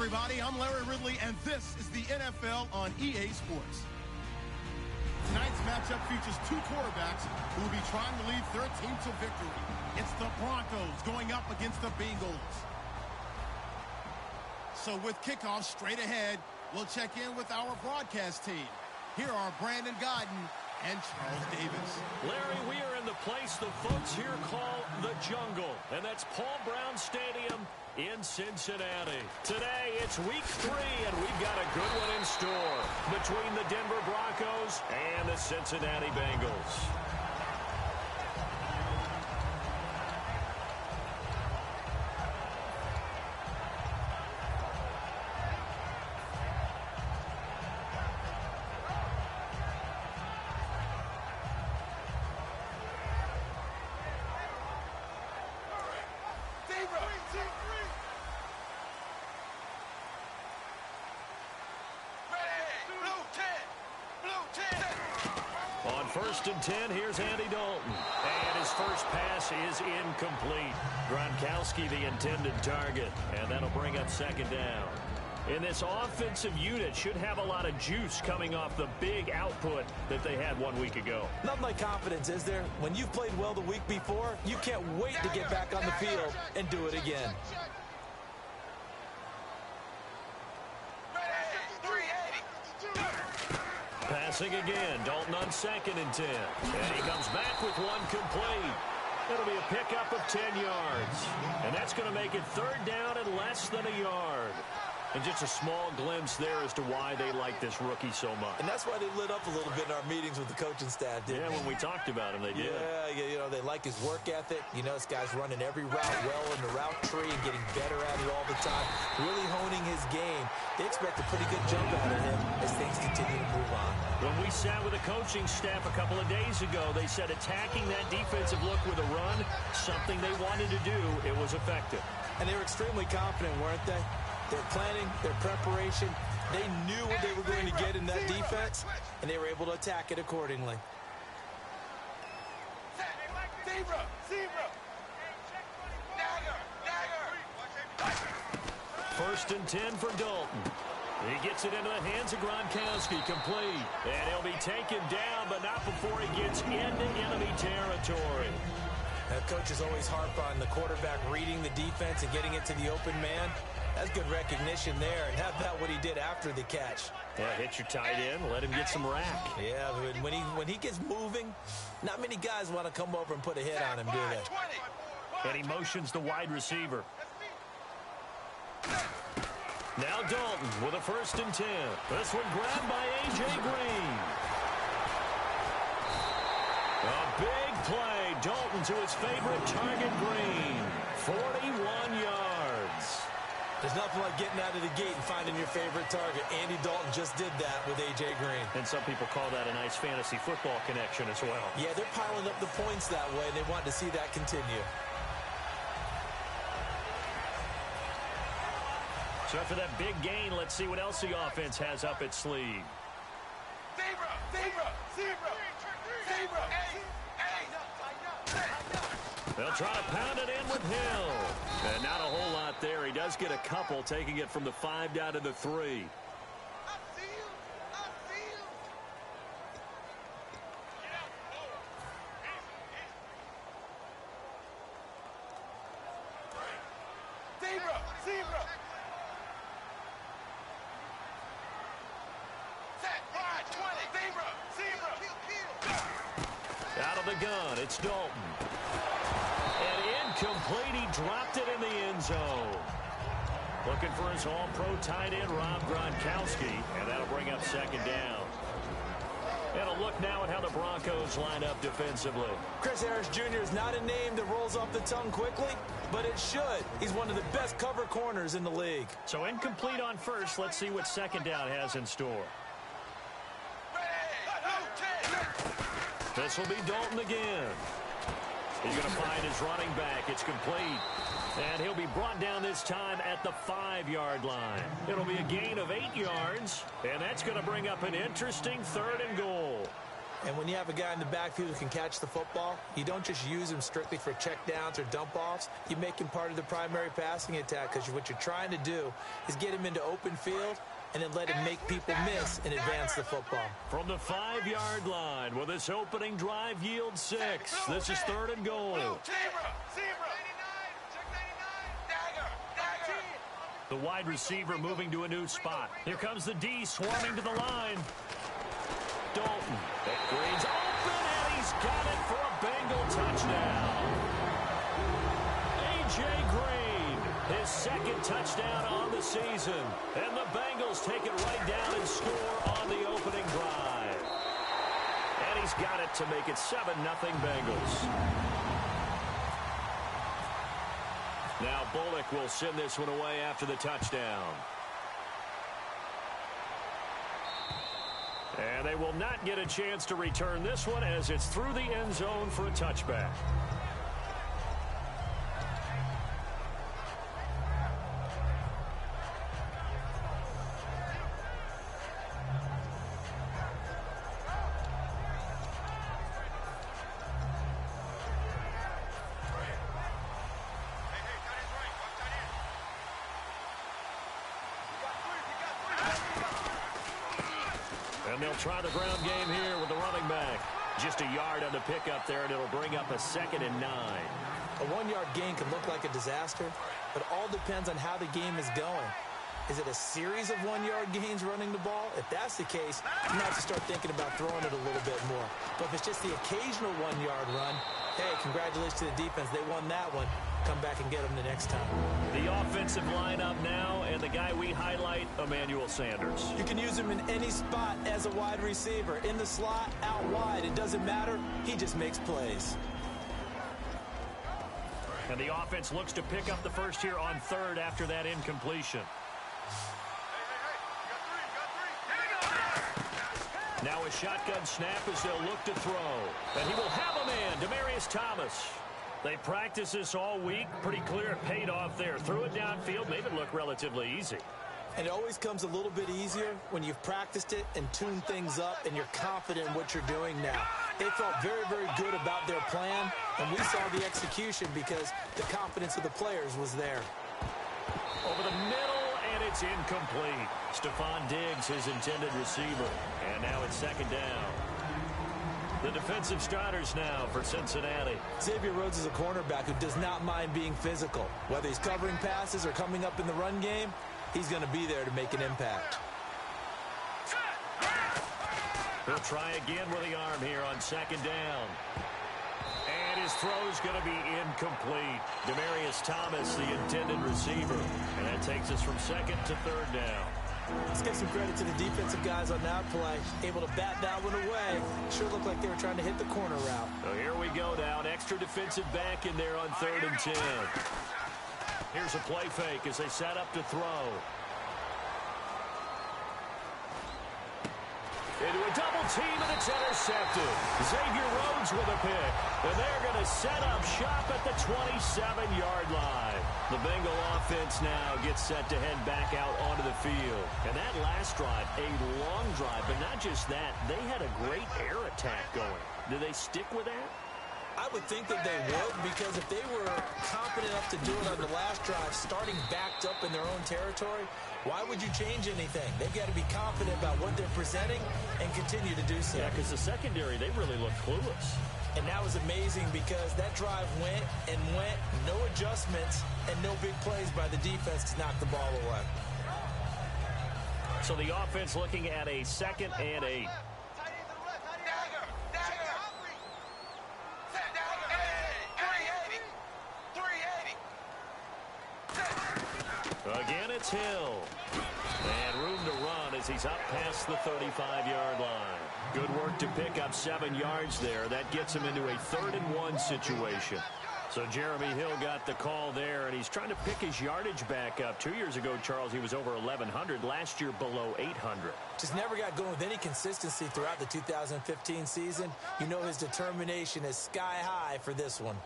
everybody. I'm Larry Ridley, and this is the NFL on EA Sports. Tonight's matchup features two quarterbacks who will be trying to lead their team to victory. It's the Broncos going up against the Bengals. So with kickoff straight ahead, we'll check in with our broadcast team. Here are Brandon Godden and Charles Davis. Larry, we are in the place the folks here call the Jungle, and that's Paul Brown Stadium in Cincinnati. Today, it's week 3, and we've got a good one in store between the Denver Broncos and the Cincinnati Bengals. On 1st and 10, here's Andy Dalton. And his first pass is incomplete. Gronkowski, the intended target. And that'll bring up 2nd down. And this offensive unit should have a lot of juice coming off the big output that they had 1 week ago. Nothing like confidence, is there? When you've played well the week before, you can't wait to get back on the field and do it again. Passing again, Dalton on 2nd and 10. And he comes back with one complete. It'll be a pickup of 10 yards. And that's going to make it 3rd down and less than a yard. And just a small glimpse there as to why they like this rookie so much. And that's why they lit up a little bit in our meetings with the coaching staff, didn't they? When we talked about him, they did. Yeah, you know, they like his work ethic. You know, this guy's running every route well in the route tree and getting better at it all the time, really honing his game. They expect a pretty good jump out of him as things continue to move on. When we sat with the coaching staff a couple of days ago, they said attacking that defensive look with a run, something they wanted to do, it was effective. And they were extremely confident, weren't they? Their planning, their preparation, they knew what they were going to get in that defense, and they were able to attack it accordingly. First and 10 for Dalton. He gets it into the hands of Gronkowski, complete. And he'll be taken down, but not before he gets into enemy territory. Coaches always harp on the quarterback reading the defense and getting it to the open man. That's good recognition there. And how about what he did after the catch? Yeah, hit your tight end, let him get some rack. Yeah, when he gets moving, not many guys want to come over and put a hit on him, do they? And he motions the wide receiver. Now Dalton with a 1st and 10. This one grabbed by A.J. Green. A big play. Dalton to his favorite target, Green. 41 yards. There's nothing like getting out of the gate and finding your favorite target. Andy Dalton just did that with A.J. Green. And some people call that a nice fantasy football connection as well. Yeah, they're piling up the points that way, and they want to see that continue. So after that big gain, let's see what else the offense has up its sleeve. They'll try to pound it in with Hill. And not a whole lot there. He does get a couple, taking it from the 5 down to the 3. Out of the gun, it's Dalton. And incomplete, he dropped it in the end zone. Looking for his all-pro tight end, Rob Gronkowski, and that'll bring up 2nd down. And a look now at how the Broncos line up defensively. Chris Harris Jr. is not a name that rolls off the tongue quickly, but it should. He's one of the best cover corners in the league. So incomplete on 1st. Let's see what 2nd down has in store. This will be Dalton again. He's going to find his running back. It's complete. And he'll be brought down this time at the 5-yard line. It'll be a gain of 8 yards, and that's going to bring up an interesting 3rd and goal. And when you have a guy in the backfield who can catch the football, you don't just use him strictly for checkdowns or dump-offs. You make him part of the primary passing attack, because what you're trying to do is get him into open field and then let him make people miss and advance the football. From the 5-yard line, will this opening drive yield 6? This is 3rd and goal. The wide receiver moving to a new spot. Here comes the D swarming to the line. Dalton. Green's open, and he's got it for a Bengal touchdown. A.J. Green, his 2nd touchdown on the season. And the Bengals take it right down and score on the opening drive. And he's got it to make it 7-0 Bengals. Now Bullock will send this one away after the touchdown. And they will not get a chance to return this one as it's through the end zone for a touchback. And they'll try the ground game here with the running back. Just a yard on the pickup there, and it'll bring up a 2nd and 9. A 1-yard gain can look like a disaster, but it all depends on how the game is going. Is it a series of 1-yard gains running the ball? If that's the case, you might have to start thinking about throwing it a little bit more. But if it's just the occasional 1-yard run, hey, congratulations to the defense. They won that one. Come back and get them the next time. The offensive lineup now, and the guy we highlight, Emmanuel Sanders. You can use him in any spot as a wide receiver. In the slot, out wide. It doesn't matter. He just makes plays. And the offense looks to pick up the first here on 3rd after that incompletion. Now a shotgun snap as they'll look to throw. And he will have a man, Demaryius Thomas. They practiced this all week. Pretty clear it paid off there. Threw it downfield, made it look relatively easy. And it always comes a little bit easier when you've practiced it and tuned things up and you're confident in what you're doing now. They felt very, very good about their plan, and we saw the execution because the confidence of the players was there. Over the middle, and it's incomplete. Stephon Diggs, his intended receiver. And now it's 2nd down. The defensive starters now for Cincinnati. Xavier Rhodes is a cornerback who does not mind being physical. Whether he's covering passes or coming up in the run game, he's going to be there to make an impact. He'll try again with the arm here on 2nd down. And his throw's going to be incomplete. Demaryius Thomas, the intended receiver. And that takes us from 2nd to 3rd down. Let's give some credit to the defensive guys on that play. Able to bat that one away. Sure looked like they were trying to hit the corner route. So here we go now. An extra defensive back in there on 3rd and 10. Here's a play fake as they set up to throw. Into a double team, and it's intercepted. Xavier Rhodes with a pick. And they're going to set up shop at the 27-yard line. The Bengal offense now gets set to head back out onto the field. And that last drive, a long drive, but not just that. They had a great air attack going. Do they stick with that? I would think that they would, because if they were confident enough to do it on the last drive, starting backed up in their own territory, why would you change anything? They've got to be confident about what they're presenting and continue to do so. Yeah, because the secondary, they really looked clueless. And that was amazing because that drive went and went, no adjustments, and no big plays by the defense to knock the ball away. So the offense looking at a 2nd and 8. Again, it's Hill. And room to run as he's up past the 35-yard line. Good work to pick up 7 yards there. That gets him into a 3rd and 1 situation. So Jeremy Hill got the call there, and he's trying to pick his yardage back up. 2 years ago, Charles, he was over 1,100. Last year, below 800. Just never got going with any consistency throughout the 2015 season. You know his determination is sky high for this one.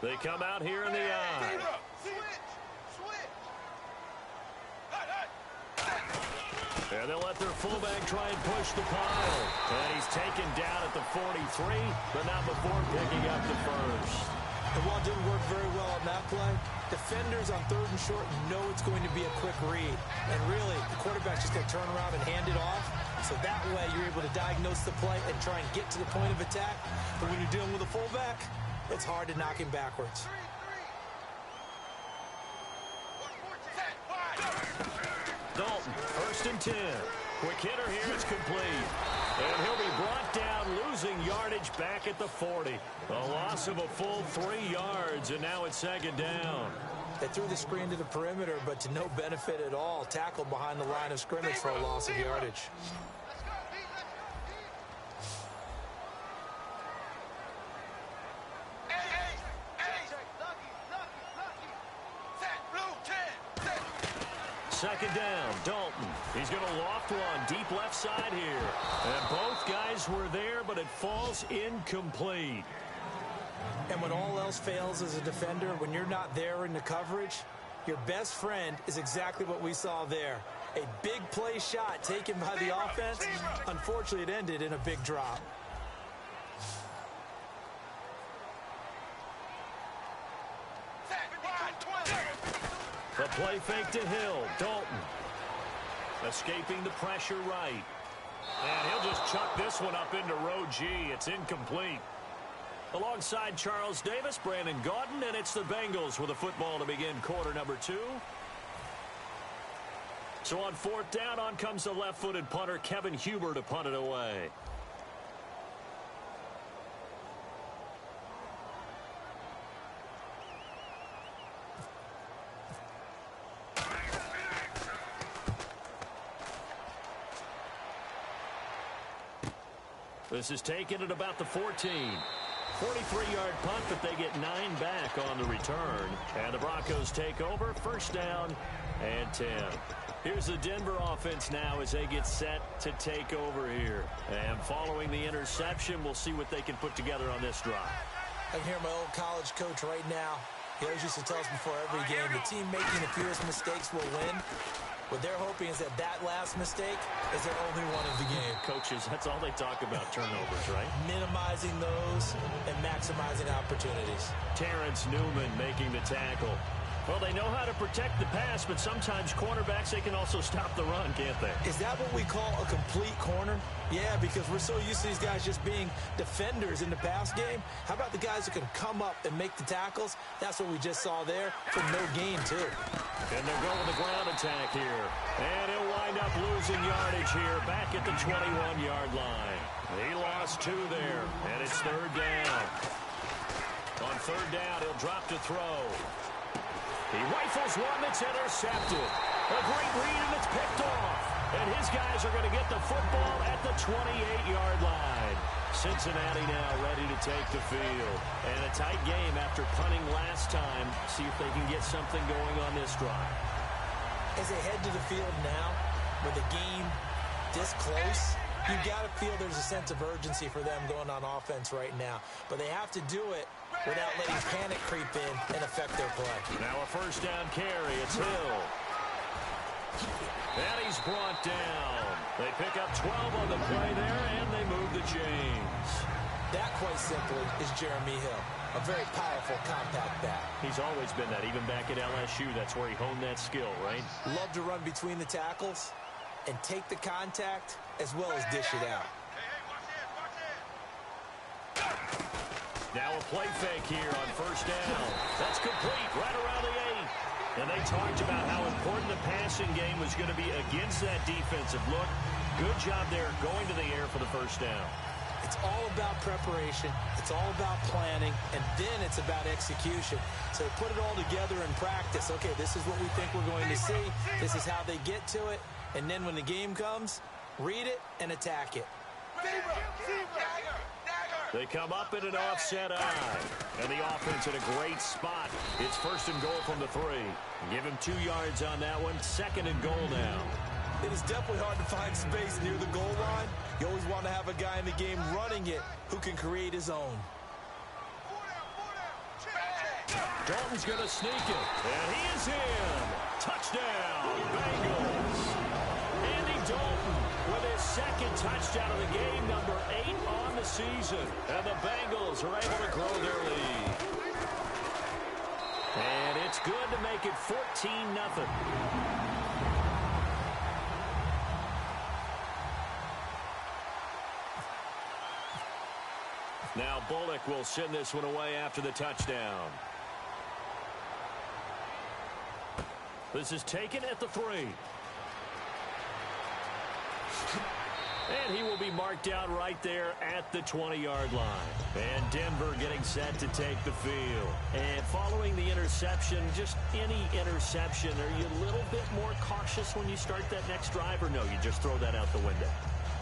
They come out here in the eye. And And they'll let their fullback try and push the pile. And he's taken down at the 43, but not before picking up the first. The ball didn't work very well on that play. Defenders on 3rd and short know it's going to be a quick read. And really, the quarterback's just going to turn around and hand it off. So that way, you're able to diagnose the play and try and get to the point of attack. But when you're dealing with a fullback, it's hard to knock him backwards. Dalton, 1st and 10. Quick hitter here is complete. And he'll be brought down, losing yardage back at the 40. A loss of a full 3 yards, and now it's 2nd down. They threw the screen to the perimeter, but to no benefit at all. Tackled behind the line of scrimmage for a loss of yardage. Second down, Dalton. He's going to loft one deep left side here. And both guys were there, but it falls incomplete. And when all else fails as a defender, when you're not there in the coverage, your best friend is exactly what we saw there. A big play shot taken by the offense. Unfortunately, it ended in a big drop. The play fake to Hill. Dalton escaping the pressure right. And he'll just chuck this one up into row G. It's incomplete. Alongside Charles Davis, Brandon Gaudin, and it's the Bengals with a football to begin quarter number 2. So on 4th down, on comes the left-footed punter, Kevin Huber, to punt it away. This is taken at about the 14. 43-yard punt, but they get 9 back on the return. And the Broncos take over, 1st down and 10. Here's the Denver offense now as they get set to take over here. And following the interception, we'll see what they can put together on this drive. I can hear my old college coach right now. He always used to tell us before every game, the team making the fewest mistakes will win. What they're hoping is that last mistake is their only one of the game. Coaches, that's all they talk about, turnovers, right? Minimizing those and maximizing opportunities. Terrence Newman making the tackle. Well, they know how to protect the pass, but sometimes cornerbacks, they can also stop the run, can't they? Is that what we call a complete corner? Yeah, because we're so used to these guys just being defenders in the pass game. How about the guys who can come up and make the tackles? That's what we just saw there for no gain, too. And they'll go with the ground attack here. And he'll wind up losing yardage here back at the 21-yard line. He lost 2 there, and it's 3rd down. On 3rd down, he'll drop to throw. He rifles one that's intercepted. A great read, and it's picked off. And his guys are going to get the football at the 28-yard line. Cincinnati now ready to take the field. And a tight game after punting last time. See if they can get something going on this drive. As they head to the field now, with the game this close, you've got to feel there's a sense of urgency for them going on offense right now. But they have to do it without letting panic creep in and affect their play. Now a 1st down carry. It's Hill. And he's brought down. They pick up 12 on the play there, and they move the chains. That, quite simply, is Jeremy Hill. A very powerful, compact back. He's always been that. Even back at LSU, that's where he honed that skill, right? Love to run between the tackles and take the contact as well as dish it out. Now a play fake here on 1st down. That's complete right around the 8. And they talked about how important the passing game was going to be against that defensive look. Good job there going to the air for the 1st down. It's all about preparation. It's all about planning. And then it's about execution. So they put it all together in practice. Okay, this is what we think we're going to see. This is how they get to it. And then when the game comes, read it and attack it. They come up in an offset eye. And the offense in a great spot. It's 1st and goal from the 3. Give him 2 yards on that one. 2nd and goal now. It is definitely hard to find space near the goal line. You always want to have a guy in the game running it who can create his own. Dalton's going to sneak it. And he is in. Touchdown, Bengals. Andy Dalton second touchdown of the game, number 8 on the season. And the Bengals are able to grow their lead. And it's good to make it 14-0. Now Bullock will send this one away after the touchdown. This is taken at the 3. And he will be marked down right there at the 20-yard line. And Denver getting set to take the field. And following the interception, just any interception, are you a little bit more cautious when you start that next drive, or no, you just throw that out the window?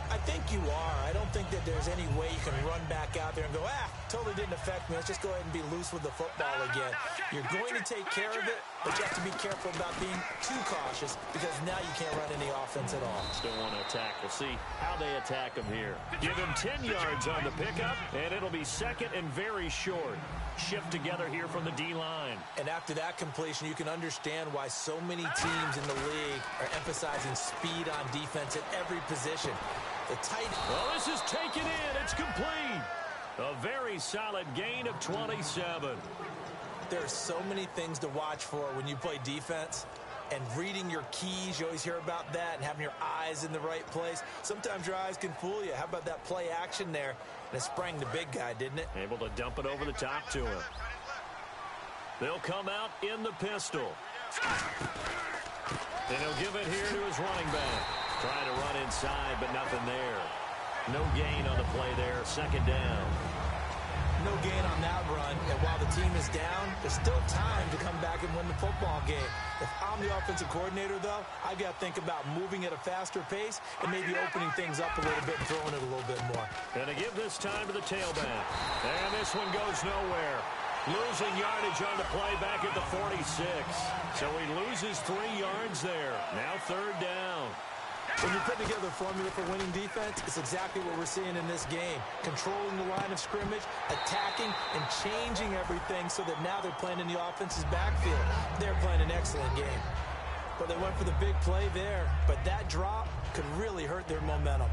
I think you are. I don't think that there's any way you can run back out there and go, totally didn't affect me. Let's just go ahead and be loose with the football again. You're going to take care of it, but you have to be careful about being too cautious because now you can't run any offense at all. Still want to attack. We'll see how they attack him here. Give him 10 yards on the pickup, and it'll be second and very short. Shift together here from the D-line. And after that completion, you can understand why so many teams in the league are emphasizing speed on defense at every position. The tight end. Well, this is taken in. It's complete. A very solid gain of 27. There are so many things to watch for when you play defense. And reading your keys, you always hear about that, and having your eyes in the right place. Sometimes your eyes can fool you. How about that play action there? And it sprang the big guy, didn't it? Able to dump it over the top to him. They'll come out in the pistol. And he'll give it here to his running back. Trying to run inside, but nothing there. No gain on the play there. Second down. No gain on that run. And while the team is down, there's still time to come back and win the football game. If I'm the offensive coordinator, though, I've got to think about moving at a faster pace and maybe opening things up a little bit and throwing it a little bit more. And to give this time to the tailback. And this one goes nowhere. Losing yardage on the play back at the 46. So he loses 3 yards there. Now third down. When you put together a formula for winning defense, it's exactly what we're seeing in this game. Controlling the line of scrimmage, attacking, and changing everything so that now they're playing in the offense's backfield. They're playing an excellent game. But they went for the big play there. But that drop could really hurt their momentum.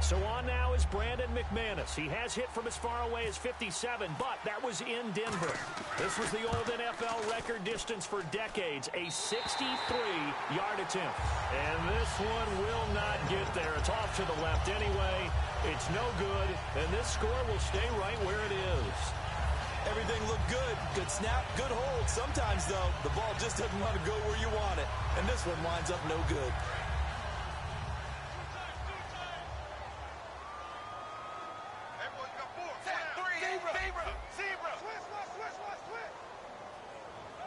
So on now is Brandon McManus. He has hit from as far away as 57, but that was in Denver. This was the old NFL record distance for decades, a 63-yard attempt. And this one will not get there. It's off to the left anyway. It's no good, and this score will stay right where it is. Everything looked good. Good snap, good hold. Sometimes, though, the ball just doesn't want to go where you want it. And this one winds up no good.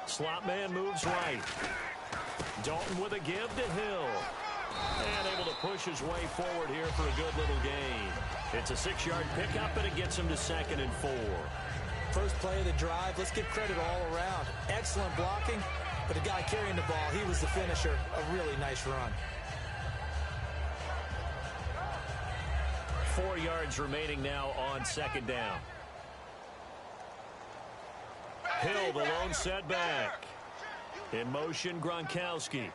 Slot man moves right. Dalton with a give to Hill. And able to push his way forward here for a good little gain. It's a 6-yard pickup, and it gets him to 2nd and 4. First play of the drive. Let's give credit all around. Excellent blocking, but the guy carrying the ball, he was the finisher. A really nice run. 4 yards remaining now on 2nd down. Hill, the lone setback. In motion, Gronkowski.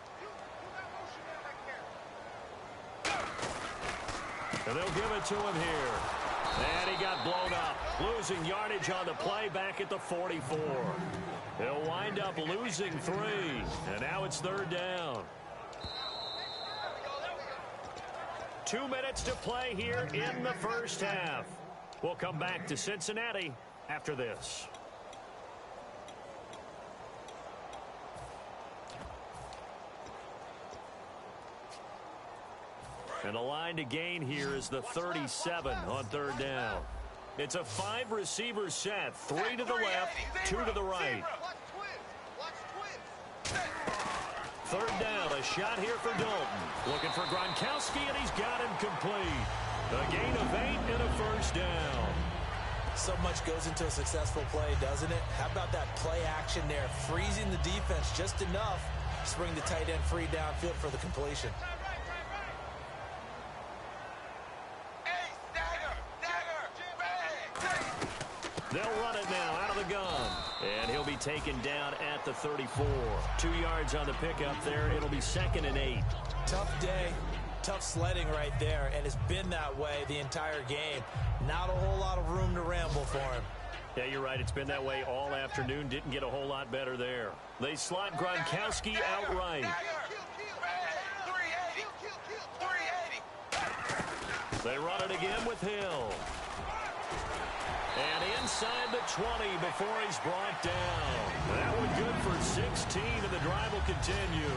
And they'll give it to him here. And he got blown up. Losing yardage on the play back at the 44. He'll wind up losing 3. And now it's 3rd down. 2 minutes to play here in the first half. We'll come back to Cincinnati after this. And the line to gain here is the 37 on 3rd down. It's a 5-receiver set. 3 to the left, 2 to the right. 3rd down, a shot here for Dalton. Looking for Gronkowski, and he's got him complete. A gain of 8 and a 1st down. So much goes into a successful play, doesn't it? How about that play action there? Freezing the defense just enough to bring the tight end free downfield for the completion. They'll run it now out of the gun. And he'll be taken down at the 34. 2 yards on the pickup there. It'll be 2nd and 8. Tough day. Tough sledding right there, and it's been that way the entire game. Not a whole lot of room to ramble for him. Yeah, you're right. It's been that way all afternoon. Didn't get a whole lot better there. They slot Gronkowski outright. They run it again with Hill. And inside the 20 before he's brought down. That one good for 16, and the drive will continue.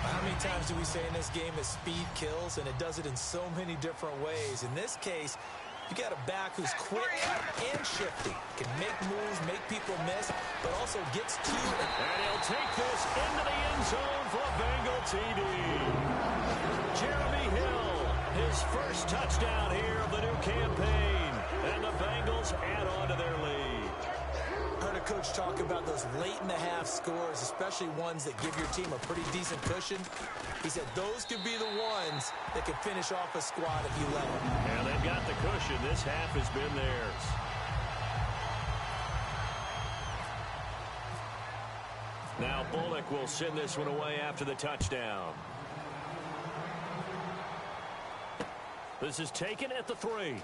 How many times do we say in this game that speed kills, and it does it in so many different ways? In this case, you got a back who's quick and shifty, can make moves, make people miss, but also gets to it. And he'll take this into the end zone for a Bengal TD. Jeremy Hill, his first touchdown here of the new campaign, and the Bengals add on to their lead. Heard a coach talk about those late-in-the-half scores, especially ones that give your team a pretty decent cushion. He said those could be the ones that could finish off a squad if you let them. And they've got the cushion. This half has been theirs. Now Bullock will send this one away after the touchdown. This is taken at the 3.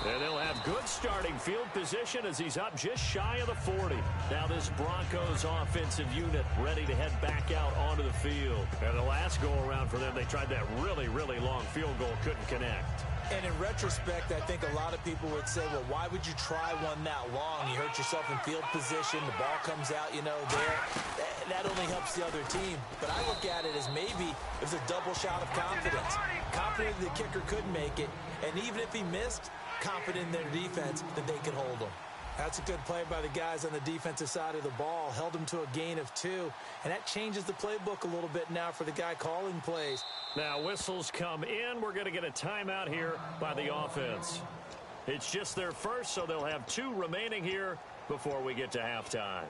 And they'll have good starting field position as he's up just shy of the 40. Now this Broncos offensive unit ready to head back out onto the field. And the last go-around for them, they tried that really, really long field goal, couldn't connect. And in retrospect, I think a lot of people would say, well, why would you try one that long? You hurt yourself in field position. The ball comes out, there. That only helps the other team. But I look at it as maybe it was a double shot of confidence. Confident the kicker could make it. And even if he missed, confident in their defense that they could hold him. That's a good play by the guys on the defensive side of the ball. Held them to a gain of 2. And that changes the playbook a little bit now for the guy calling plays. Now whistles come in. We're going to get a timeout here by the offense. It's just their first, so they'll have 2 remaining here before we get to halftime.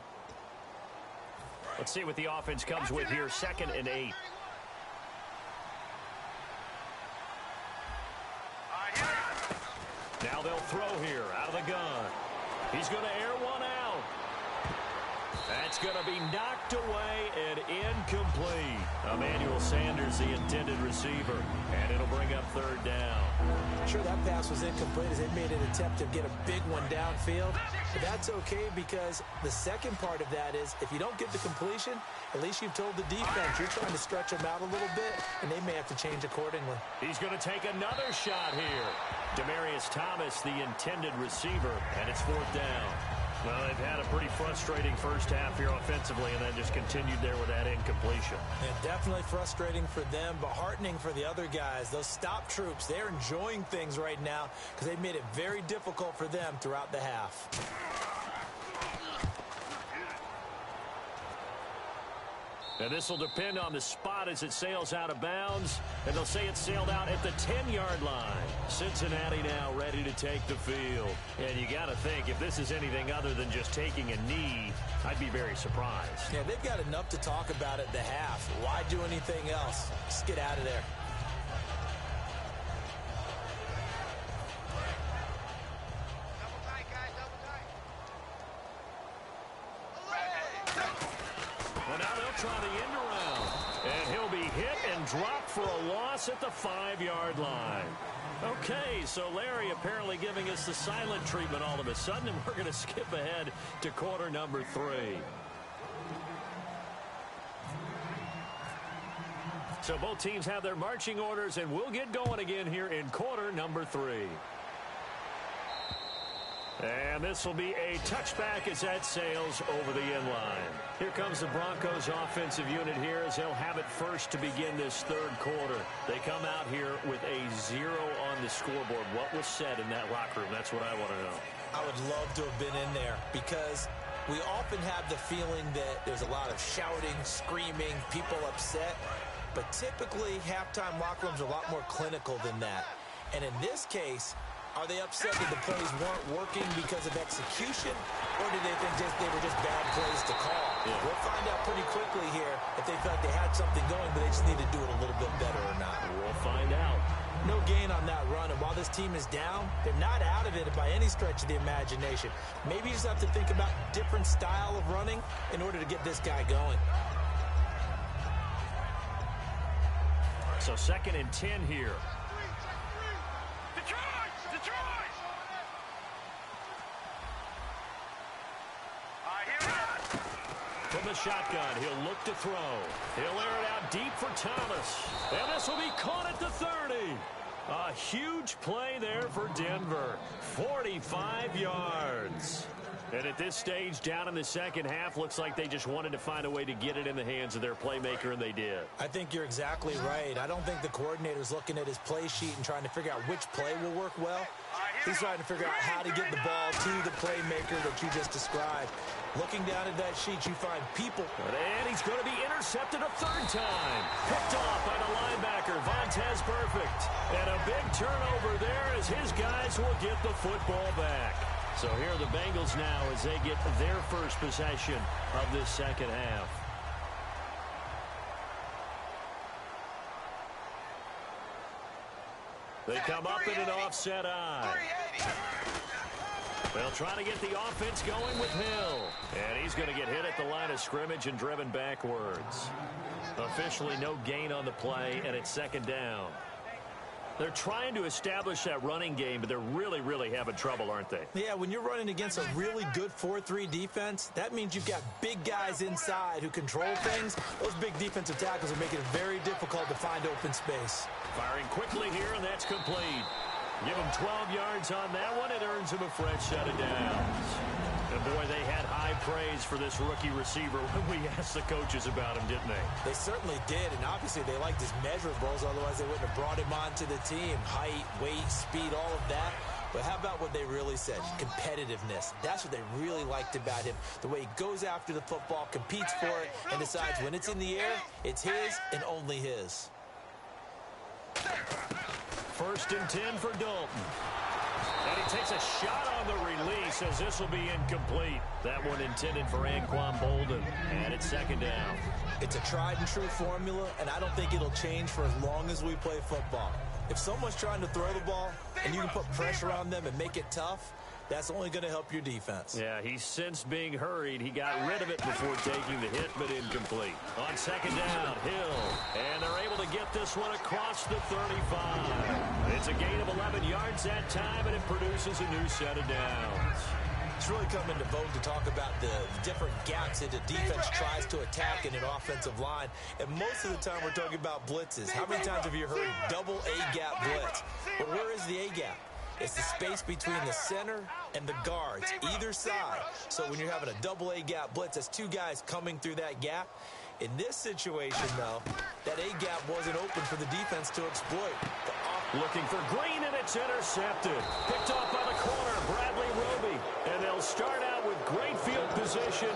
Let's see what the offense comes with here. 2nd and 8. Now they'll throw here out of the gun. He's going to air one out. That's going to be knocked away and incomplete. Emmanuel Sanders, the intended receiver, and it'll bring up 3rd down. Sure, that pass was incomplete as they made an attempt to get a big one downfield. But that's okay because the second part of that is if you don't get the completion, at least you've told the defense you're trying to stretch them out a little bit, and they may have to change accordingly. He's going to take another shot here. Demarius Thomas, the intended receiver, and it's 4th down. Well, they've had a pretty frustrating first half here offensively, and then just continued there with that incompletion. And definitely frustrating for them, but heartening for the other guys. Those stop troops, they're enjoying things right now because they've made it very difficult for them throughout the half. And this will depend on the spot as it sails out of bounds. And they'll say it sailed out at the 10-yard line. Cincinnati now ready to take the field. And you got to think, if this is anything other than just taking a knee, I'd be very surprised. Yeah, they've got enough to talk about at the half. Why do anything else? Just get out of there. Try the end around, and he'll be hit and dropped for a loss at the 5-yard line. Okay, so Larry apparently giving us the silent treatment all of a sudden, and we're going to skip ahead to quarter number 3. So both teams have their marching orders, and we'll get going again here in quarter number 3. And this will be a touchback as that sails over the end line. Here comes the Broncos offensive unit here as they'll have it first to begin this 3rd quarter. They come out here with a 0 on the scoreboard. What was said in that locker room? That's what I want to know. I would love to have been in there because we often have the feeling that there's a lot of shouting, screaming, people upset. But typically, halftime locker rooms are a lot more clinical than that. And in this case, are they upset that the plays weren't working because of execution, or do they think they were just bad plays to call? Yeah. We'll find out pretty quickly here if they felt they had something going, but they just need to do it a little bit better or not. We'll find out. No gain on that run, and while this team is down, they're not out of it by any stretch of the imagination. Maybe you just have to think about different style of running in order to get this guy going. So 2nd and 10 here. From the shotgun, he'll look to throw. He'll air it out deep for Thomas. And this will be caught at the 30. A huge play there for Denver. 45 yards. And at this stage, down in the second half, looks like they just wanted to find a way to get it in the hands of their playmaker, and they did. I think you're exactly right. I don't think the coordinator's looking at his play sheet and trying to figure out which play will work well. He's trying to figure out how to get the ball to the playmaker that you just described. Looking down at that sheet, you find people. And he's going to be intercepted a 3rd time. Picked off by the linebacker, Vontaze Perfect. And a big turnover there as his guys will get the football back. So here are the Bengals now as they get their first possession of this second half. They come up in an offset eye. They'll try to get the offense going with Hill. And he's going to get hit at the line of scrimmage and driven backwards. Officially no gain on the play, and it's 2nd down. They're trying to establish that running game, but they're really having trouble, aren't they? Yeah, when you're running against a really good 4-3 defense, that means you've got big guys inside who control things. Those big defensive tackles are making it very difficult to find open space. Firing quickly here, and that's complete. Give him 12 yards on that one. It earns him a fresh set of downs. And boy, they had high praise for this rookie receiver when we asked the coaches about him, didn't they? They certainly did, and obviously they liked his measurables, otherwise they wouldn't have brought him onto the team. Height, weight, speed, all of that. But how about what they really said? Competitiveness. That's what they really liked about him. The way he goes after the football, competes for it, and decides when it's in the air, it's his and only his. 1st and 10 for Dalton. And he takes a shot on the release as this will be incomplete. That one intended for Anquan Bolden. And it's 2nd down. It's a tried and true formula, and I don't think it'll change for as long as we play football. If someone's trying to throw the ball and you can put pressure on them and make it tough, that's only going to help your defense. Yeah, he's since being hurried. He got rid of it before taking the hit, but incomplete. On 2nd down, Hill. And they're able to get this one across the 35. It's a gain of 11 yards that time, and it produces a new set of downs. It's really come into vogue to talk about the different gaps that the defense tries to attack in an offensive line. And most of the time we're talking about blitzes. How many times have you heard double A-gap blitz? But where is the A-gap? It's the space between the center and the guards, either side. So when you're having a double A-gap blitz, that's 2 guys coming through that gap. In this situation, though, that A-gap wasn't open for the defense to exploit. Looking for Green, and it's intercepted. Picked off by the corner, Bradley Roby. And they'll start out with great field position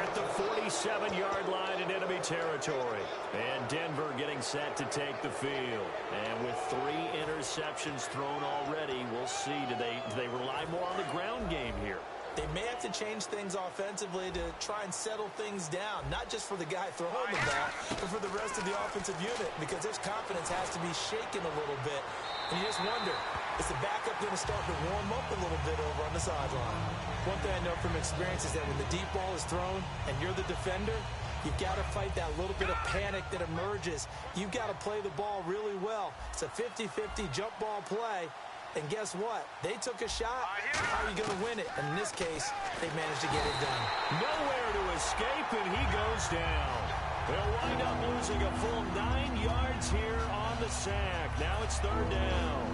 at the 47-yard line in enemy territory. And Denver getting set to take the field. And with 3 interceptions thrown already, we'll see. Do they rely more on the ground game here? They may have to change things offensively to try and settle things down, not just for the guy throwing the ball, but for the rest of the offensive unit, because their confidence has to be shaken a little bit. And you just wonder, is the backup going to start to warm up a little bit over on the sideline? One thing I know from experience is that when the deep ball is thrown and you're the defender, you've got to fight that little bit of panic that emerges. You've got to play the ball really well. It's a 50-50 jump ball play. And guess what? They took a shot. How are you going to win it? And in this case, they managed to get it done. Nowhere to escape, and he goes down. They'll wind up losing a full 9 yards here on the sack. Now it's 3rd down.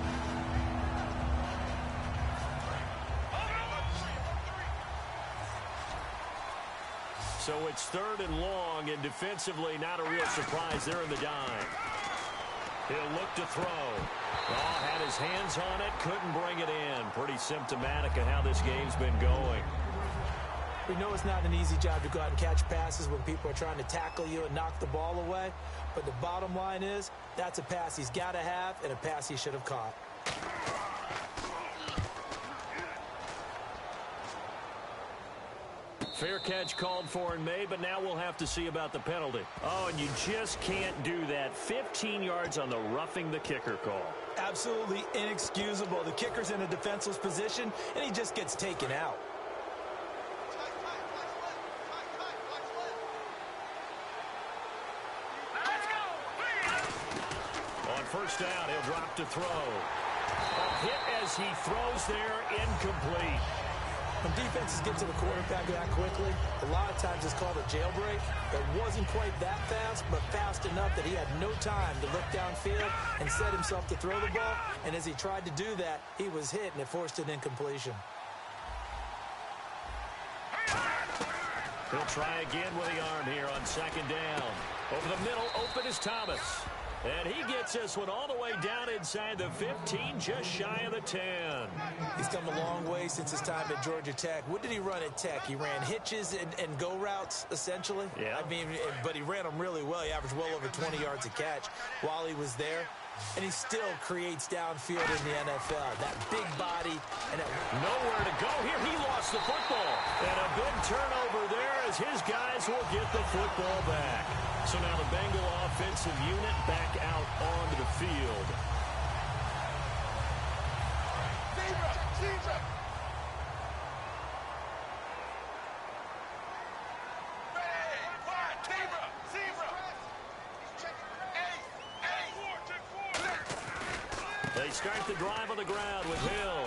So it's 3rd and long, and defensively not a real surprise. They're in the dime. He'll look to throw. Had his hands on it, couldn't bring it in. Pretty symptomatic of how this game's been going. We know it's not an easy job to go out and catch passes when people are trying to tackle you and knock the ball away. But the bottom line is, that's a pass he's got to have and a pass he should have caught. Fair catch called for and made, but now we'll have to see about the penalty. Oh, and you just can't do that. 15 yards on the roughing the kicker call. Absolutely inexcusable. The kicker's in a defenseless position, and he just gets taken out. On first down, he'll drop to throw. A hit as he throws there, incomplete. When defenses get to the quarterback that quickly, a lot of times it's called a jailbreak. It wasn't quite that fast, but fast enough that he had no time to look downfield and set himself to throw the ball. And as he tried to do that, he was hit, and it forced an incompletion. He'll try again with the arm here on second down. Over the middle, open is Thomas. And he gets this one all the way down inside the 15, just shy of the 10. He's come a long way since his time at Georgia Tech. What did he run at Tech? He ran hitches and go routes, essentially. Yeah. I mean, but he ran them really well. He averaged well over 20 yards a catch while he was there. And he still creates downfield in the NFL. That big body and nowhere to go here. He lost the football. And a big turnover there as his guys will get the football back. So now the Bengal offensive unit back out onto the field. They start the drive on the ground with Hill.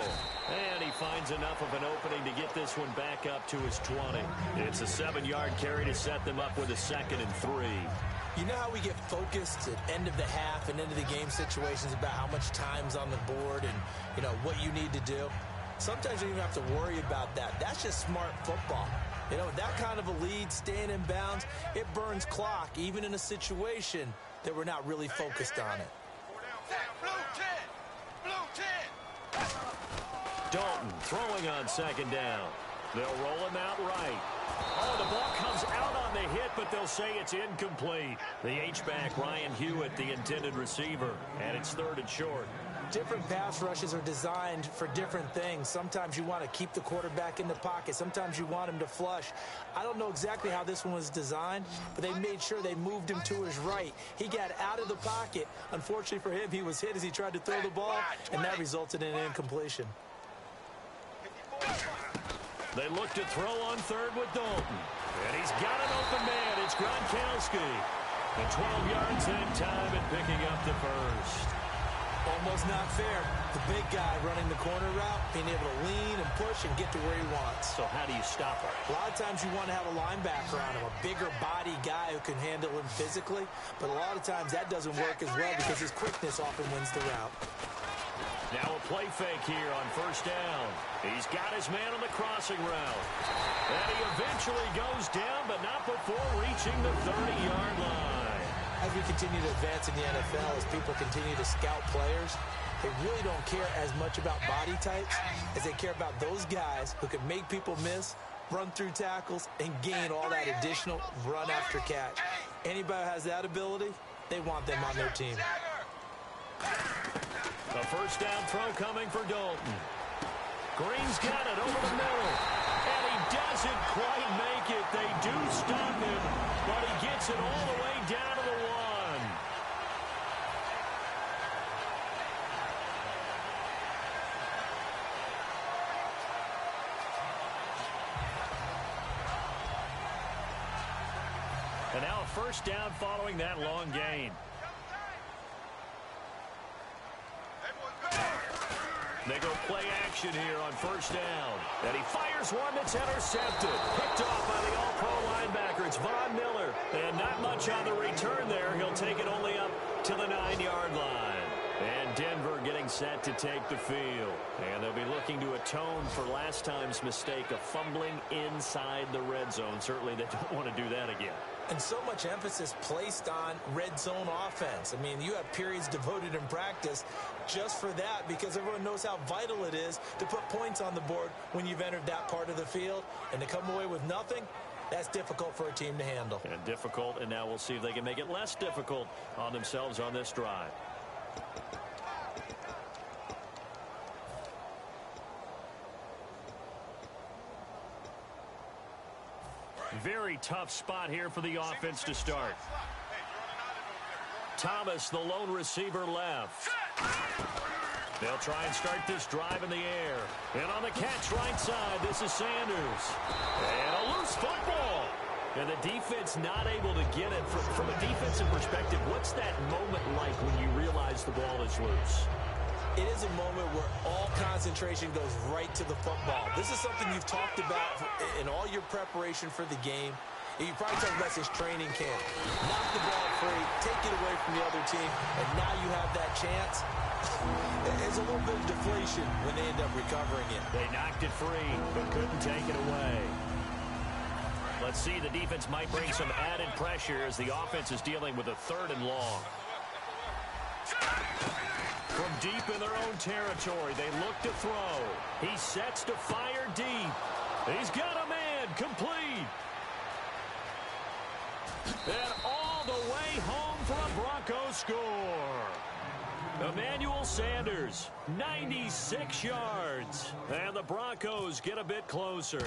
And he finds enough of an opening to get this one back up to his 20. It's a 7-yard carry to set them up with a 2nd and 3. You know how we get focused at end of the half and into the game situations about how much time's on the board and, you know, what you need to do? Sometimes you don't even have to worry about that. That's just smart football. You know, that kind of a lead, staying in bounds, it burns clock, even in a situation that we're not really focused on it. Dalton throwing on second down. They'll roll him out right. Oh, the ball comes out on the hit, but they'll say it's incomplete. The H-back, Ryan Hewitt, the intended receiver, and it's 3rd and short. Different pass rushes are designed for different things. Sometimes you want to keep the quarterback in the pocket. Sometimes you want him to flush. I don't know exactly how this one was designed, but they made sure they moved him to his right. He got out of the pocket. Unfortunately for him, he was hit as he tried to throw the ball, and that resulted in an incompletion. They look to throw on 3rd with Dalton. And he's got an open man. It's Gronkowski. And 12 yards that time and picking up the first. Almost not fair. The big guy running the corner route, being able to lean and push and get to where he wants. So how do you stop him? A lot of times you want to have a linebacker on him, a bigger body guy who can handle him physically. But a lot of times that doesn't work as well because his quickness often wins the route. Now a play fake here on first down. He's got his man on the crossing route. And he eventually goes down, but not before reaching the 30-yard line. As we continue to advance in the NFL, as people continue to scout players, they really don't care as much about body types as they care about those guys who can make people miss, run through tackles, and gain all that additional run after catch. Anybody who has that ability, they want them on their team. A first down throw coming for Dalton. Green's got it over the middle. And he doesn't quite make it. They do stop him, but he gets it all the way down to the 1. And now a first down following that long gain. They go play action here on first down. And he fires one that's intercepted. Picked off by the all-pro linebacker. It's Von Miller. And not much on the return there. He'll take it only up to the 9-yard line. And Denver getting set to take the field. And they'll be looking to atone for last time's mistake of fumbling inside the red zone. Certainly they don't want to do that again. And so much emphasis placed on red zone offense. I mean, you have periods devoted in practice just for that because everyone knows how vital it is to put points on the board when you've entered that part of the field. And to come away with nothing, that's difficult for a team to handle. And difficult, and now we'll see if they can make it less difficult on themselves on this drive. very tough spot here for the offense to start. Thomas, the lone receiver, left. They'll try and start this drive in the air. And on the catch right side, this is Sanders. And a loose football. And the defense not able to get it. From a defensive perspective, what's that moment like when you realize the ball is loose? It is a moment where all concentration goes right to the football. This is something you've talked about in all your preparation for the game. You probably talked about since training camp. Knock the ball free, take it away from the other team, and now you have that chance. It's a little bit of deflation when they end up recovering it. They knocked it free, but couldn't take it away. Let's see, the defense might bring some added pressure as the offense is dealing with a 3rd and long. From deep in their own territory, they look to throw. He sets to fire deep. He's got a man, complete. And all the way home for a Broncos score. Emmanuel Sanders, 96 yards. And the Broncos get a bit closer.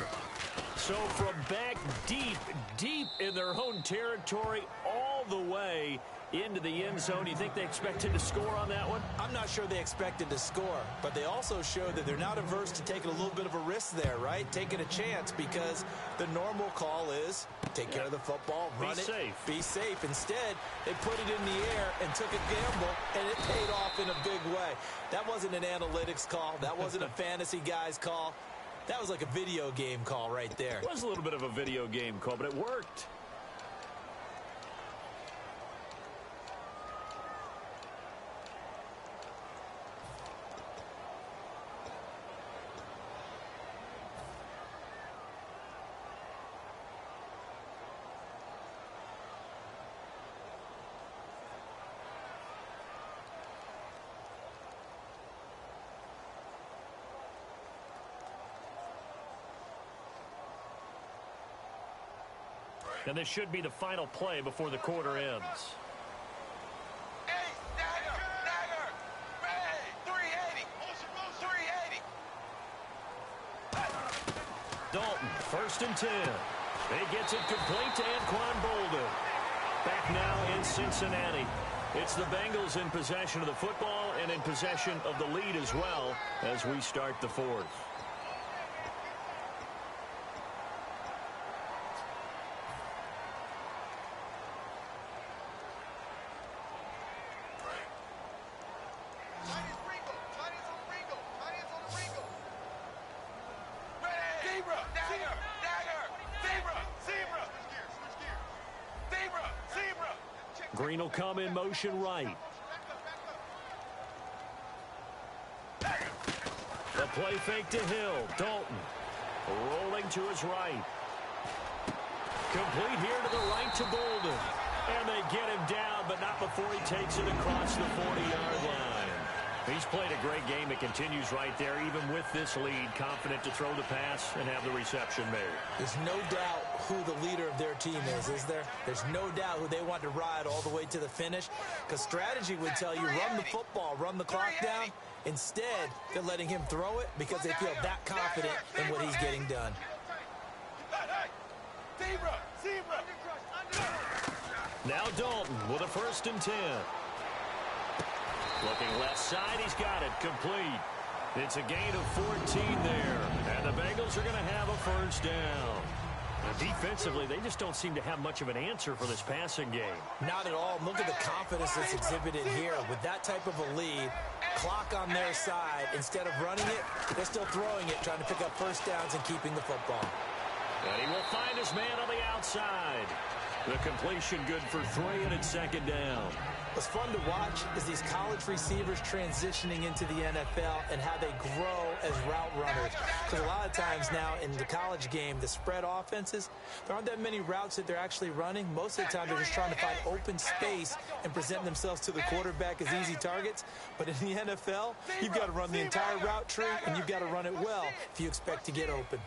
So from back deep in their own territory, all the way into the end zone. You think they expected to score on that one? I'm not sure they expected to score, but they also showed that they're not averse to taking a little bit of a risk there, right? Taking a chance, because the normal call is take care of the football, run it, be safe. Instead, they put it in the air and took a gamble, and it paid off in a big way. That wasn't an analytics call. That wasn't a fantasy guy's call. That was like a video game call right there. It was a little bit of a video game call, but it worked. And this should be the final play before the quarter ends. Dalton, 1st and 10. He gets it complete to Anquan Bolden. Back now in Cincinnati. It's the Bengals in possession of the football and in possession of the lead as well as we start the 4th. Green will come in motion right. The play fake to Hill. Dalton rolling to his right. Complete here to the right to Bolden. And they get him down, but not before he takes it across the 40-yard line. He's played a great game. It continues right there, even with this lead, confident to throw the pass and have the reception made. There's no doubt who the leader of their team is there? There's no doubt who they want to ride all the way to the finish, because strategy would tell you run the football, run the clock down. Instead, they're letting him throw it because they feel that confident in what he's getting done. Now Dalton with a 1st and 10. Looking left side, he's got it complete. It's a gain of 14 there. And the Bengals are going to have a 1st down. Defensively, they just don't seem to have much of an answer for this passing game. Not at all. Look at the confidence that's exhibited here. With that type of a lead, clock on their side, instead of running it, they're still throwing it, trying to pick up 1st downs and keeping the football. And he will find his man on the outside. The completion good for 3, and it's 2nd down. What's fun to watch is these college receivers transitioning into the NFL and how they grow as route runners. Because a lot of times now in the college game, the spread offenses, there aren't that many routes that they're actually running. Most of the time, they're just trying to find open space and present themselves to the quarterback as easy targets. But in the NFL, you've got to run the entire route tree, and you've got to run it well if you expect to get open.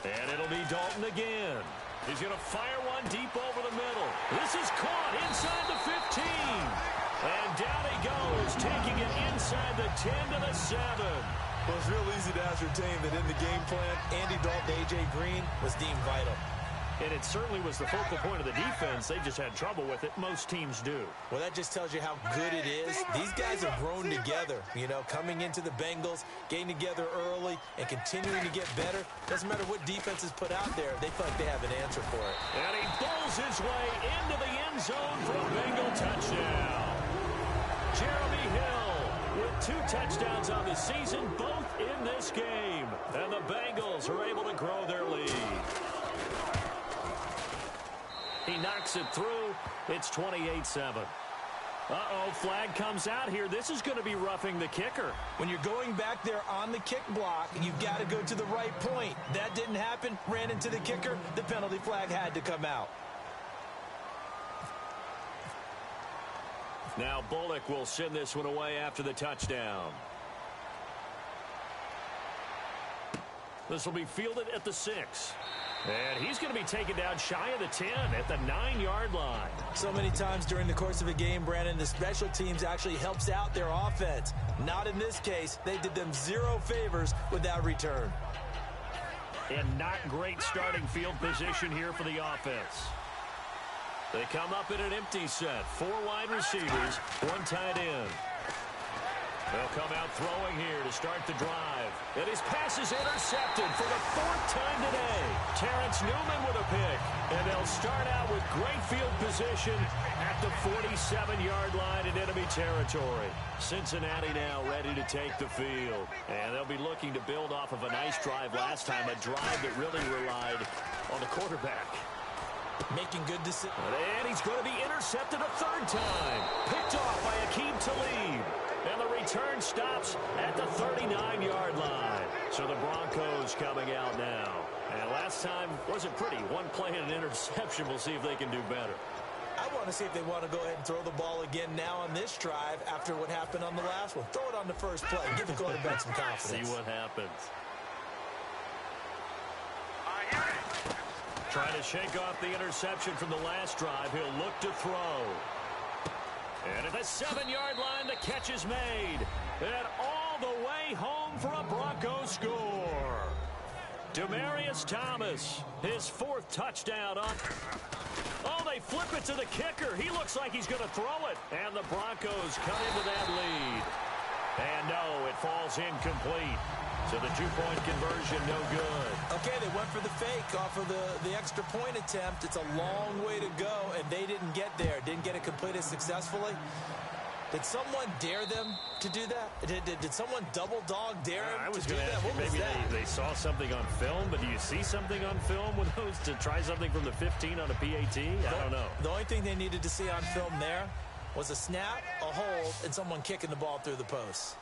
And it'll be Dalton again. He's going to fire one deep over the middle. This is caught inside the 15. And down he goes, taking it inside the 10 to the 7. Well, it's real easy to ascertain that in the game plan, Andy Dalton, A.J. Green was deemed vital. And it certainly was the focal point of the defense. They just had trouble with it. Most teams do. Well, that just tells you how good it is. These guys have grown together, coming into the Bengals, getting together early, and continuing to get better. Doesn't matter what defense is put out there. They feel like they have an answer for it. And he bowls his way into the end zone for a Bengal touchdown. Jeremy Hill with 2 touchdowns on the season, both in this game. And the Bengals are able to grow their lead. He knocks it through. It's 28-7. Uh-oh, flag comes out here. This is going to be roughing the kicker. When you're going back there on the kick block, you've got to go to the right point. That didn't happen. Ran into the kicker. The penalty flag had to come out. Now Bullock will send this one away after the touchdown. This will be fielded at the 6. And he's going to be taken down shy of the 10 at the 9-yard line. So many times during the course of a game, Brandon, the special teams actually helps out their offense. Not in this case. They did them 0 favors with that return. And not great starting field position here for the offense. They come up in an empty set. 4 wide receivers, 1 tight end. They'll come out throwing here to start the drive. And his pass is intercepted for the 4th time today. Terrence Newman with a pick. And they'll start out with great field position at the 47-yard line in enemy territory. Cincinnati now ready to take the field. And they'll be looking to build off of a nice drive last time, a drive that really relied on the quarterback. Making good decisions. And he's going to be intercepted a 3rd time. Picked off by Akeem Talib. And the return stops at the 39-yard line. So the Broncos coming out now. And last time wasn't pretty. 1 play and an interception. We'll see if they can do better. I want to see if they want to go ahead and throw the ball again now on this drive after what happened on the last one. Throw it on the first play. Give the quarterback some confidence. See what happens. Trying to shake off the interception from the last drive. He'll look to throw. And at the 7-yard line, the catch is made. And all the way home for a Broncos score. Demaryius Thomas, his 4th touchdown up. Oh, they flip it to the kicker. He looks like he's going to throw it. And the Broncos cut into that lead. And no, it falls incomplete. So the 2-point conversion, no good. Okay, they went for the fake off of the extra point attempt. It's a long way to go, and they didn't get there. Didn't get it completed successfully. Did someone dare them to do that? Did someone double dog dare them to do that? What was that? Maybe they saw something on film, but do you see something on film with those to try something from the 15 on a PAT? I don't know. The only thing they needed to see on film there was a snap, a hold, and someone kicking the ball through the post.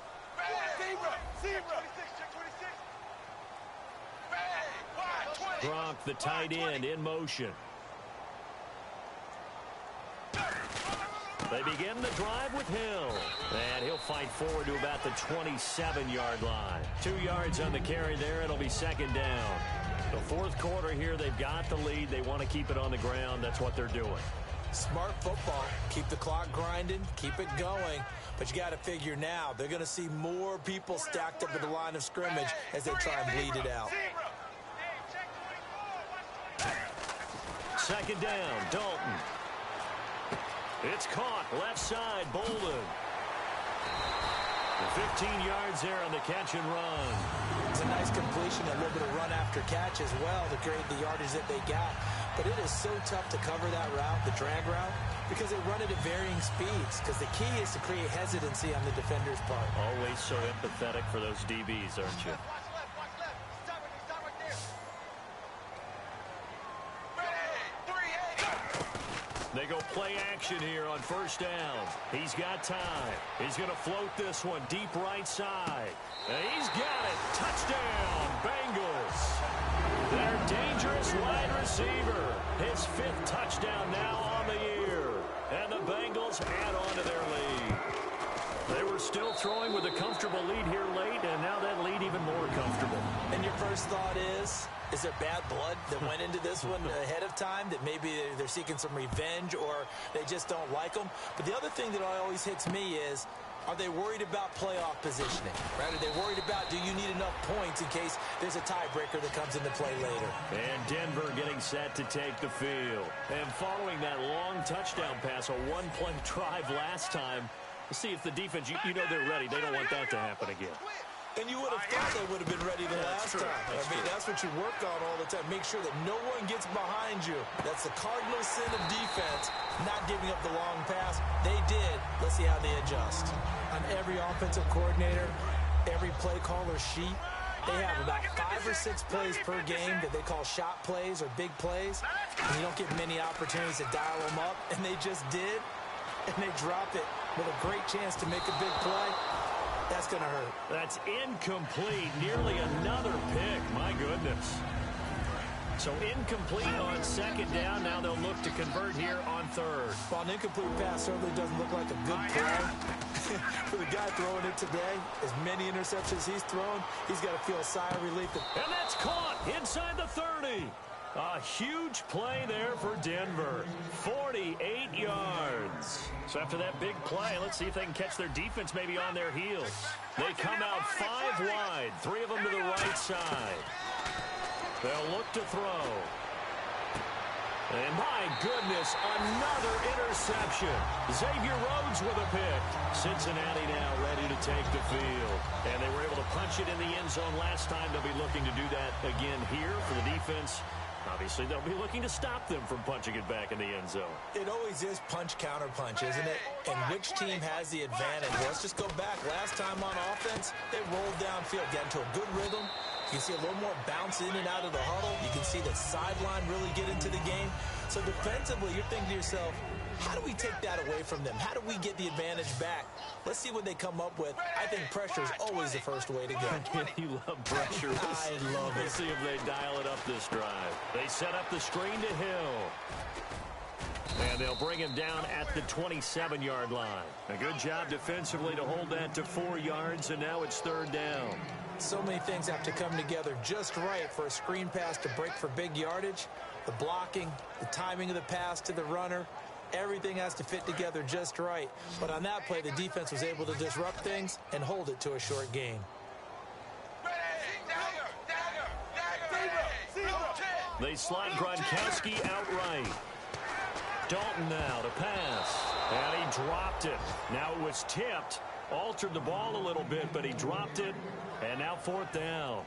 Gronk, the tight end, in motion. They begin the drive with Hill. And he'll fight forward to about the 27-yard line. 2 yards on the carry there. It'll be 2nd down. The 4th quarter here, they've got the lead. They want to keep it on the ground. That's what they're doing. Smart football. Keep the clock grinding. Keep it going. But you got to figure now, they're going to see more people stacked up at the line of scrimmage as they try and bleed it out. 2nd down, Dalton. It's caught, left side, Bolden. 15 yards there on the catch and run. It's a nice completion, a little bit of run after catch as well to create the yardage that they got. But it is so tough to cover that route, the drag route, because they run it at varying speeds. Because the key is to create hesitancy on the defender's part. Always so empathetic for those DBs, aren't you? They go play action here on 1st down. He's got time. He's going to float this one deep right side. And he's got it. Touchdown, Bengals. Their dangerous wide receiver. His 5th touchdown now on the year. And the Bengals add on to their lead. They were still throwing with a comfortable lead here late, and now that lead even more comfortable. And your first thought is there bad blood that went into this one ahead of time, that maybe they're seeking some revenge or they just don't like them? But the other thing that always hits me is Are they worried about playoff positioning? Right? Are they worried about, do you need enough points in case there's a tiebreaker that comes into play later? And Denver getting set to take the field. And following that long touchdown pass, a one-play drive last time, see if the defense, you know they're ready. They don't want that to happen again. And you would have thought they would have been ready the last time. That's what you work on all the time. Make sure that no one gets behind you. That's the cardinal sin of defense, not giving up the long pass. They did. Let's see how they adjust. On every offensive coordinator, every play caller sheet, they have about 5 or 6 plays per game that they call shot plays or big plays. And you don't get many opportunities to dial them up. And they just did. And they dropped it with a great chance to make a big play. That's going to hurt. That's incomplete. Nearly another pick. My goodness. So incomplete on second down. Now they'll look to convert here on third. Well, an incomplete pass certainly doesn't look like a good play. For the guy throwing it today, as many interceptions he's thrown, he's got to feel a sigh of relief. And that's caught inside the 30. A huge play there for Denver. 48 yards. So after that big play, let's see if they can catch their defense maybe on their heels. They come out 5 wide, 3 of them to the right side. They'll look to throw. And my goodness, another interception. Xavier Rhodes with a pick. Cincinnati now ready to take the field. And they were able to punch it in the end zone last time. They'll be looking to do that again here for the defense. Obviously, they'll be looking to stop them from punching it back in the end zone. It always is punch-counter-punch, isn't it? And which team has the advantage? Let's just go back. Last time on offense, they rolled downfield, got into a good rhythm. You can see a little more bounce in and out of the huddle. You can see the sideline really get into the game. So defensively, you're thinking to yourself, how do we take that away from them? How do we get the advantage back? Let's see what they come up with. I think pressure is always the first way to go. You love pressure. I love it. Let's see if they dial it up this drive. They set up the screen to Hill. And they'll bring him down at the 27-yard line. A good job defensively to hold that to 4 yards, and now it's third down. So many things have to come together just right for a screen pass to break for big yardage. The blocking, the timing of the pass to the runner, everything has to fit together just right. But on that play, the defense was able to disrupt things and hold it to a short gain. They slide Gronkowski outright. Dalton now to pass. And he dropped it. Now it was tipped. Altered the ball a little bit, but he dropped it. And now fourth down.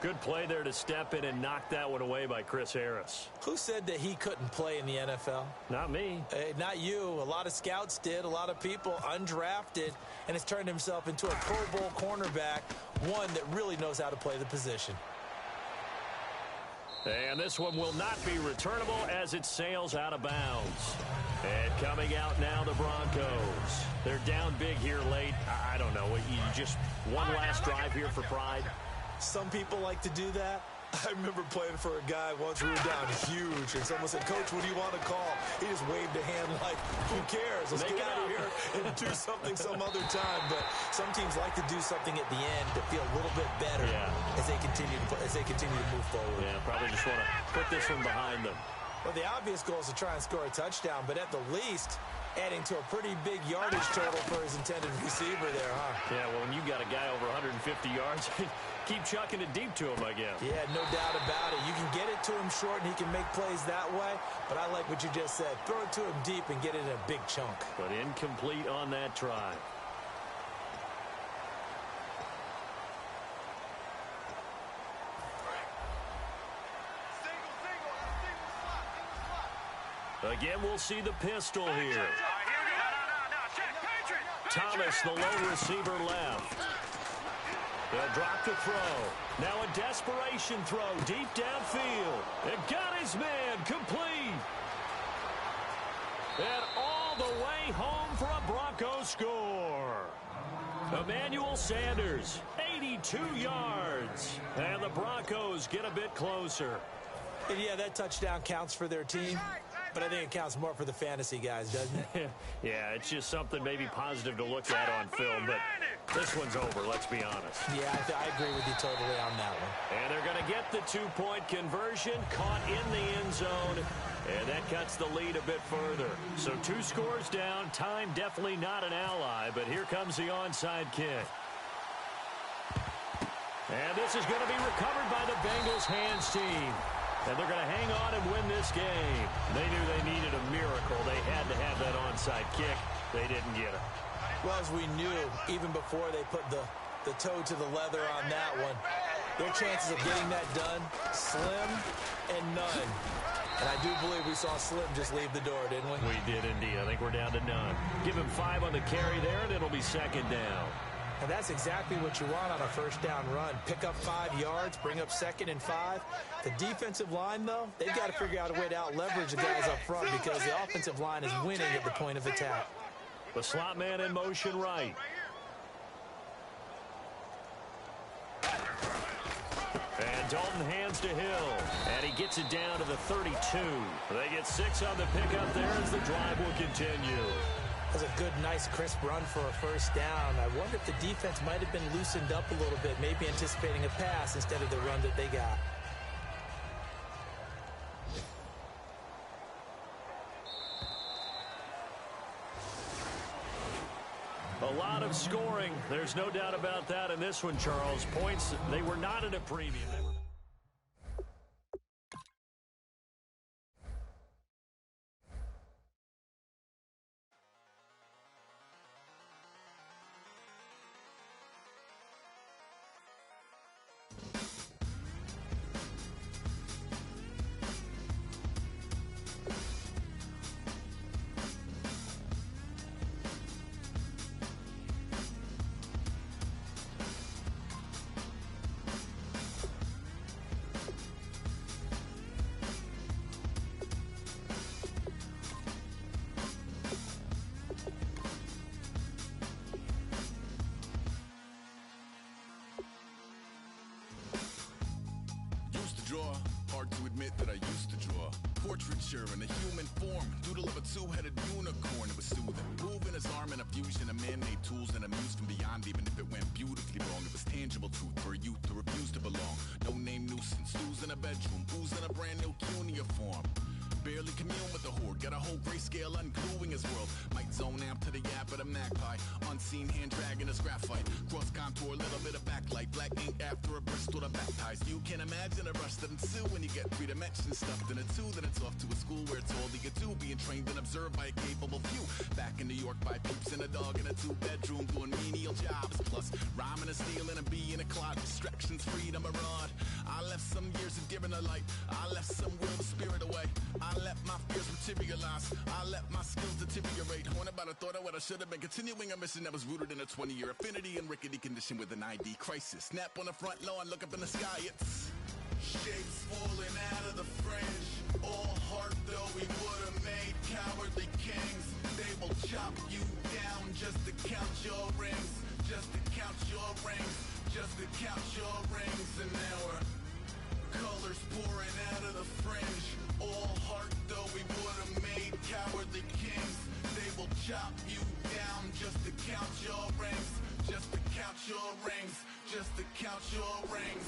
Good play there to step in and knock that one away by Chris Harris. Who said that he couldn't play in the NFL? Not me. Not you. A lot of scouts did. A lot of people undrafted. And has turned himself into a Pro Bowl cornerback. One that really knows how to play the position. And this one will not be returnable as it sails out of bounds. And coming out now, the Broncos. They're down big here late. I don't know. You just one last drive here for pride. Some people like to do that. I remember playing for a guy once we were down huge, and someone said, "Coach, what do you want to call?" He just waved a hand like, who cares? Let's get out of here and do something some other time. But some teams like to do something at the end to feel a little bit better as they continue to move forward. Yeah, probably just want to put this one behind them. Well, the obvious goal is to try and score a touchdown, but at the least, adding to a pretty big yardage total for his intended receiver there, huh? Yeah, well, when you got a guy over 150 yards, keep chucking it deep to him, I guess. Yeah, no doubt about it. You can get it to him short, and he can make plays that way. But I like what you just said. Throw it to him deep and get it in a big chunk. But incomplete on that try. Again, we'll see the pistol here. Thomas, the lone receiver left. They'll drop the throw. Now a desperation throw deep downfield. It got his man complete. And all the way home for a Broncos score. Emmanuel Sanders, 82 yards. And the Broncos get a bit closer. And yeah, that touchdown counts for their team. but I think it counts more for the fantasy guys, doesn't it? Yeah, it's just something maybe positive to look at on film, but this one's over, let's be honest. Yeah, I agree with you totally on that one. And they're going to get the two-point conversion, caught in the end zone, and that cuts the lead a bit further. So 2 scores down, time definitely not an ally, but here comes the onside kick. And this is going to be recovered by the Bengals hands team. And they're going to hang on and win this game. They knew they needed a miracle. They had to have that onside kick. They didn't get it. Well, as we knew, even before they put the toe to the leather on that one, their chances of getting that done, slim and none. And I do believe we saw Slim just leave the door, didn't we? We did indeed. I think we're down to none. Give him 5 on the carry there, and it'll be second down. And that's exactly what you want on a first down run. Pick up 5 yards, bring up 2nd and 5. The defensive line, though, they've got to figure out a way to out-leverage the guys up front because the offensive line is winning at the point of attack. The slot man in motion right. And Dalton hands to Hill. And he gets it down to the 32. They get 6 on the pickup there as the drive will continue. That was a good, nice, crisp run for a first down. I wonder if the defense might have been loosened up a little bit, maybe anticipating a pass instead of the run that they got. A lot of scoring. There's no doubt about that in this one, Charles. Points, they were not at a premium. Hard to admit that I used to draw portraiture in a human form, doodle of a 2-headed unicorn. It was soothing, moving his arm in a fusion of man-made tools and amused from beyond. Even if it went beautifully wrong, it was tangible truth for a youth who refused to belong. No name nuisance, stews in a bedroom, booze in a brand new cuneiform. Barely commune with the horde, got a whole grayscale ungluing his world. Might zone out to the yap of the magpie, unseen hand dragging his graphite. Cross contour, little bit of backlight, black ink after a Bristol to baptize. You can imagine a rush that ensue when you get 3 dimensions stuffed in a 2. Then it's off to a school where it's all that you do, being trained and observed by a capable few. Back in New York by peeps and a dog in a 2-bedroom doing menial jobs. Plus rhyming and stealing and being a clod, distractions, freedom, a rod. I left some years of giving a light, I left some will of spirit away. I let my fears materialize, I let my skills deteriorate. When about a thought of what I should have been, continuing a mission that was rooted in a 20-year affinity and rickety condition with an ID crisis. Snap on the front lawn, look up in the sky, it's shapes falling out of the fringe. All heart though we would have made cowardly kings. They will chop you down just to count your rings, just to count your rings, just to count your rings. And now we're colors pouring out of the fringe. All heart though we would have made cowardly kings. They will chop you down just to count your rings, just to count your rings, just to count your rings.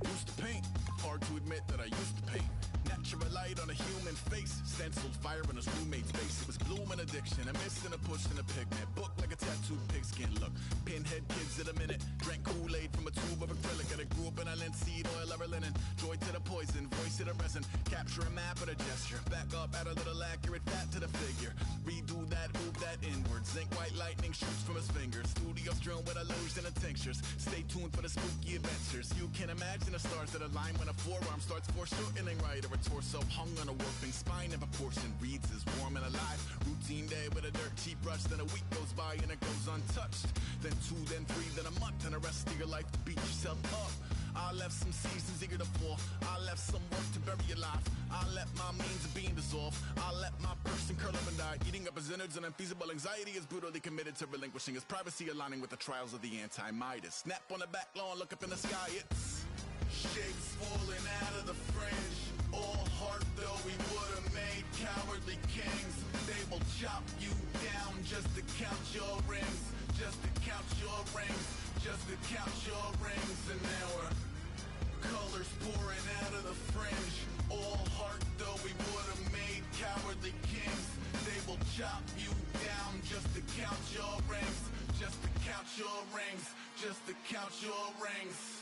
Used to paint, hard to admit that I used to paint. Natural light on a human face, stenciled fire in his roommate's face. It was blooming addiction, a missing a push and a pigment. Book like a tattooed pigskin look. Pinhead kids in a minute, drank Kool-Aid from a tube of acrylic. And I grew up in a linseed oil ever linen. Joy to the poison, voice to the resin. Capture a map of a gesture. Back up, add a little accurate fat to the figure. Redo that, move that inward. Zinc white lightning shoots from his fingers. Studio strewn with illusion and tinctures. Stay tuned for the spooky adventures. You can imagine the stars that align when a forearm starts foreshortening right, or a torso hung on a warping spine of a portion reads as warm and alive. Routine day with a dirt cheap brush, then a week goes by and it goes untouched. Then 2, then 3, then a month, and the rest of your life to beat yourself up. I left some seasons eager to fall. I left some work to bury your life. I let my means of being dissolved. I let my person curl up and die. Eating up his innards and unfeasible anxiety is brutally committed to relinquishing his privacy, aligning with the trials of the anti-Midas. Snap on the back lawn, look up in the sky, it's shapes falling out of the fringe. All heart though we would have count your rings, just to count your rings, just to count your rings. And now we're colors pouring out of the fringe. All heart though we would have made cowardly kings. They will chop you down just to count your rings, just to count your rings, just to count your rings.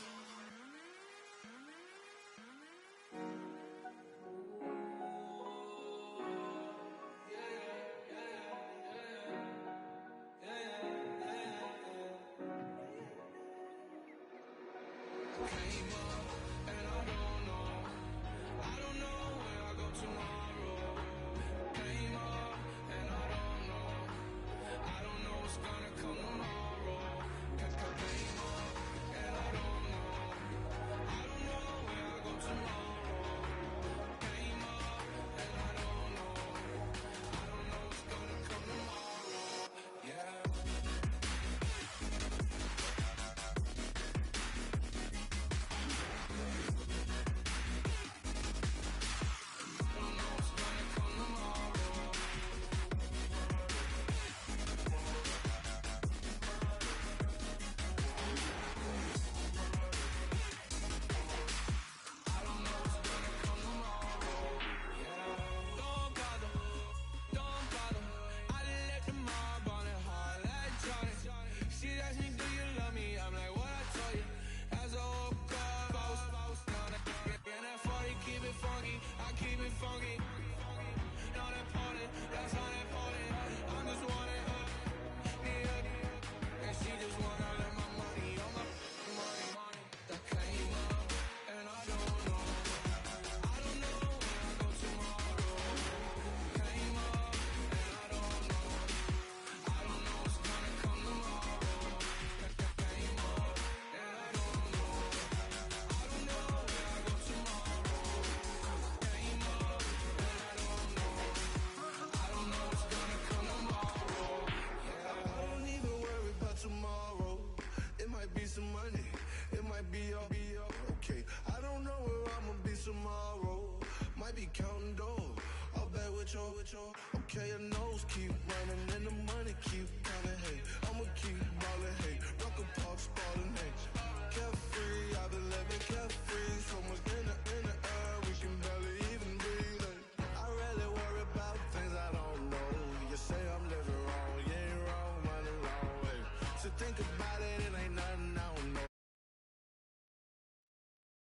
Okay, your nose keep running and the money keep coming. Hey, I'ma keep ballin'. Hey, Rock a Park, ballin'. Hey, carefree, I've been living carefree. So much in the